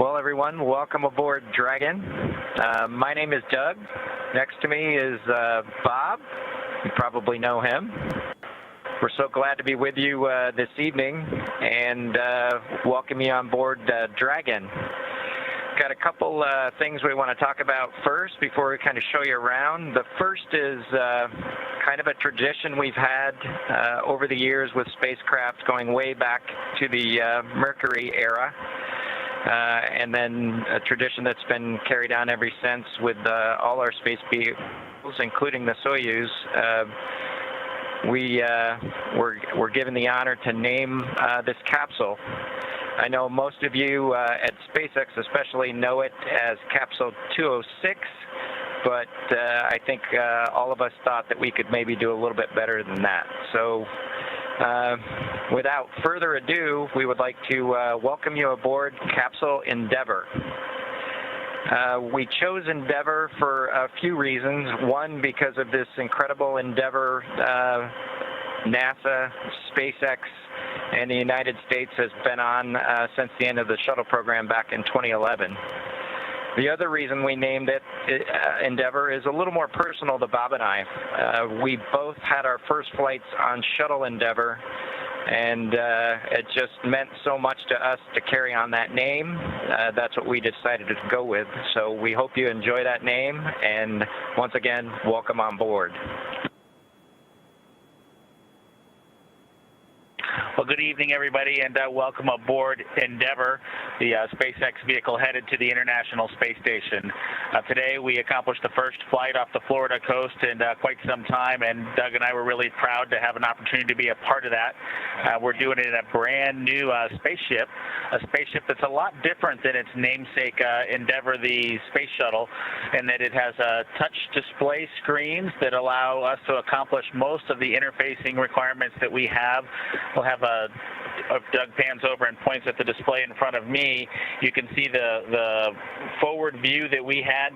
Well, everyone, welcome aboard Dragon. My name is Doug. Next to me is Bob. You probably know him. We're so glad to be with you this evening and welcome you on board Dragon. Got a couple things we want to talk about first before we kind of show you around. The first is kind of a tradition we've had over the years with spacecraft going way back to the Mercury era. And then a tradition that's been carried on ever since with all our space vehicles, including the Soyuz. We're given the honor to name this capsule. I know most of you at SpaceX especially know it as Capsule 206, but I think all of us thought that we could maybe do a little bit better than that. So without further ado, we would like to welcome you aboard Capsule Endeavour. We chose Endeavour for a few reasons. One, because of this incredible Endeavour NASA, SpaceX, and the United States has been on since the end of the shuttle program back in 2011. The other reason we named it Endeavour is a little more personal to Bob and I. We both had our first flights on Shuttle Endeavour, and it just meant so much to us to carry on that name. That's what we decided to go with. So we hope you enjoy that name, and once again, welcome on board. Well, good evening, everybody, and welcome aboard Endeavour, the SpaceX vehicle headed to the International Space Station. Today, we accomplished the first flight off the Florida coast in quite some time, and Doug and I were really proud to have an opportunity to be a part of that. We're doing it in a brand new spaceship, a spaceship that's a lot different than its namesake Endeavour, the space shuttle, in that it has touch display screens that allow us to accomplish most of the interfacing requirements that we have. We'll have if Doug pans over and points at the display in front of me, you can see the forward view that we had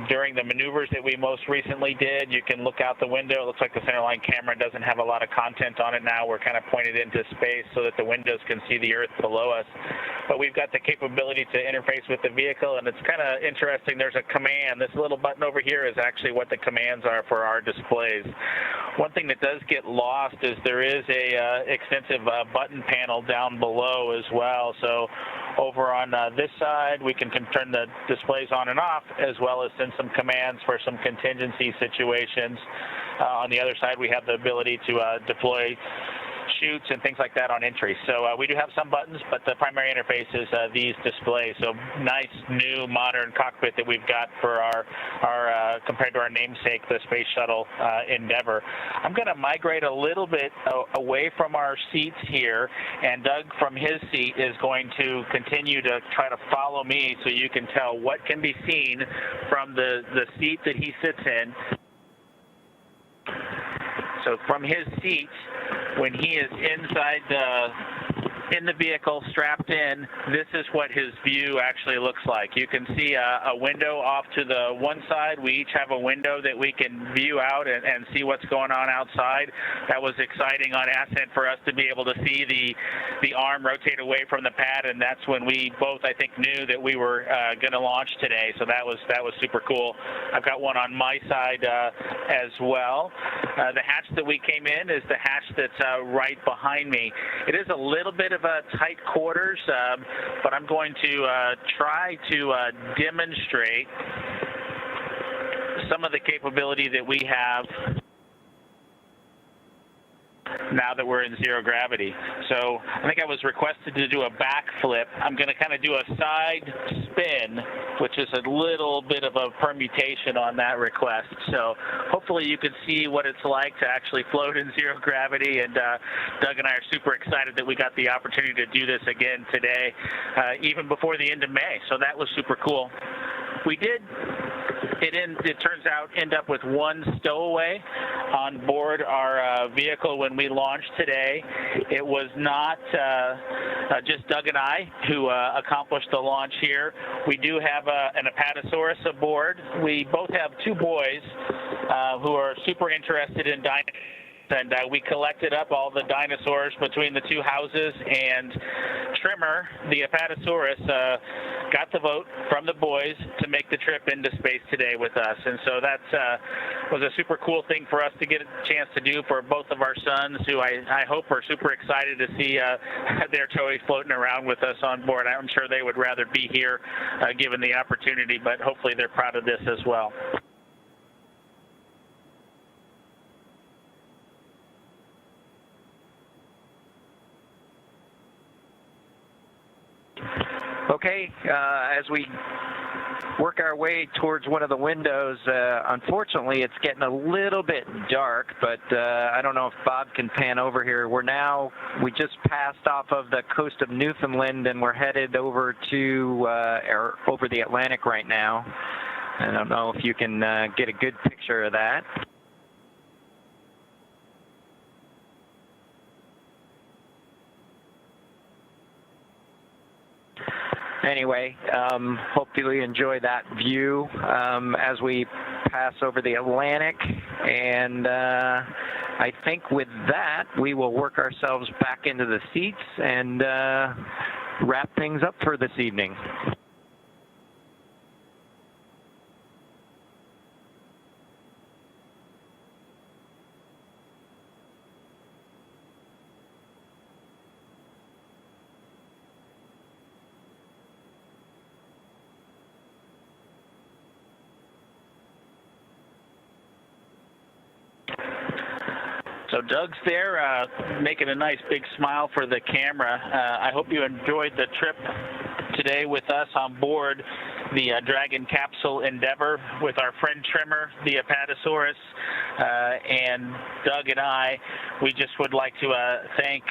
during the maneuvers that we most recently did. You can look out the window. It looks like the centerline camera doesn't have a lot of content on it now. We're kind of pointed into space so that the windows can see the Earth below us. But we've got the capability to interface with the vehicle, and it's kind of interesting. There's a command. This little button over here is actually what the commands are for our displays. One thing that does get lost is there is a extensive button panel down below as well. So over on this side, we can turn the displays on and off, as well as send some commands for some contingency situations. On the other side, we have the ability to deploy chutes and things like that on entry. So we do have some buttons, but the primary interface is these displays. So nice, new, modern cockpit that we've got for our compared to our namesake, the Space Shuttle Endeavour. I'm going to migrate a little bit away from our seats here, and Doug from his seat is going to continue to try to follow me so you can tell what can be seen from the seat that he sits in. So from his seat, when he is inside in the vehicle, strapped in, this is what his view actually looks like. You can see a window off to the one side. We each have a window that we can view out and see what's going on outside. That was exciting on ascent for us to be able to see the arm rotate away from the pad, and that's when we both, I think, knew that we were going to launch today. So that was super cool. I've got one on my side as well. The hatch that we came in is the hatch that's right behind me. It is a little bit of a tight quarters, but I'm going to try to demonstrate some of the capability that we have now that we're in zero gravity. So I think I was requested to do a backflip. I'm going to kind of do a side spin, which is a little bit of a permutation on that request. So hopefully you can see what it's like to actually float in zero gravity, and Doug and I are super excited that we got the opportunity to do this again today, even before the end of May. So that was super cool. We did, it turns out, end up with one stowaway on board our vehicle when we launched today. It was not just Doug and I who accomplished the launch here. We do have an Apatosaurus aboard. We both have two boys who are super interested in dinosaurs. And we collected up all the dinosaurs between the two houses, and Trimmer, the Apatosaurus, got the vote from the boys to make the trip into space today with us. And so that was a super cool thing for us to get a chance to do for both of our sons, who I hope are super excited to see their toys floating around with us on board. I'm sure they would rather be here given the opportunity, but hopefully they're proud of this as well. Okay, as we work our way towards one of the windows, unfortunately it's getting a little bit dark, but I don't know if Bob can pan over here. We just passed off of the coast of Newfoundland, and we're headed over to over the Atlantic right now. I don't know if you can get a good picture of that. Anyway, hopefully you enjoy that view as we pass over the Atlantic, and I think with that we will work ourselves back into the seats and wrap things up for this evening. So Doug's there making a nice big smile for the camera. I hope you enjoyed the trip today with us on board the Dragon capsule Endeavour with our friend Trimmer, the Apatosaurus, and Doug and I. We just would like to thank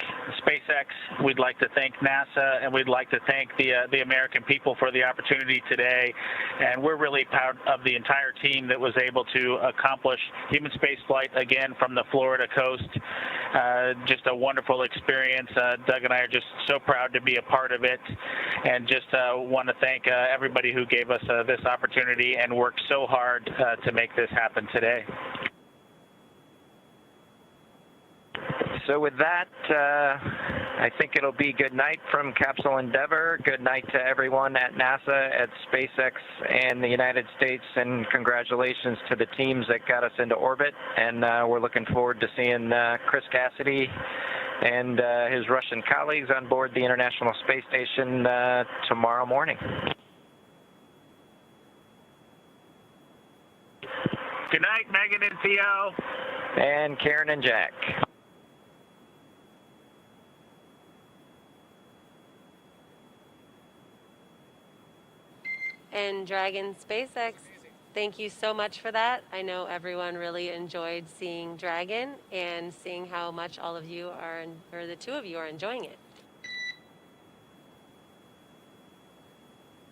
SpaceX, we'd like to thank NASA, and we'd like to thank the American people for the opportunity today. And we're really proud of the entire team that was able to accomplish human spaceflight again from the Florida coast. Just a wonderful experience. Doug and I are just so proud to be a part of it, and just want to thank everybody who gave us this opportunity and worked so hard to make this happen today. So with that, I think it'll be good night from Capsule Endeavour. Good night to everyone at NASA, at SpaceX, and the United States, and congratulations to the teams that got us into orbit. And we're looking forward to seeing Chris Cassidy and his Russian colleagues on board the International Space Station tomorrow morning. Good night, Megan and Theo. And Karen and Jack. And Dragon SpaceX, thank you so much for that. I know everyone really enjoyed seeing Dragon and seeing how much all of you are, or the two of you are enjoying it.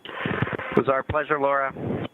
It was our pleasure, Laura.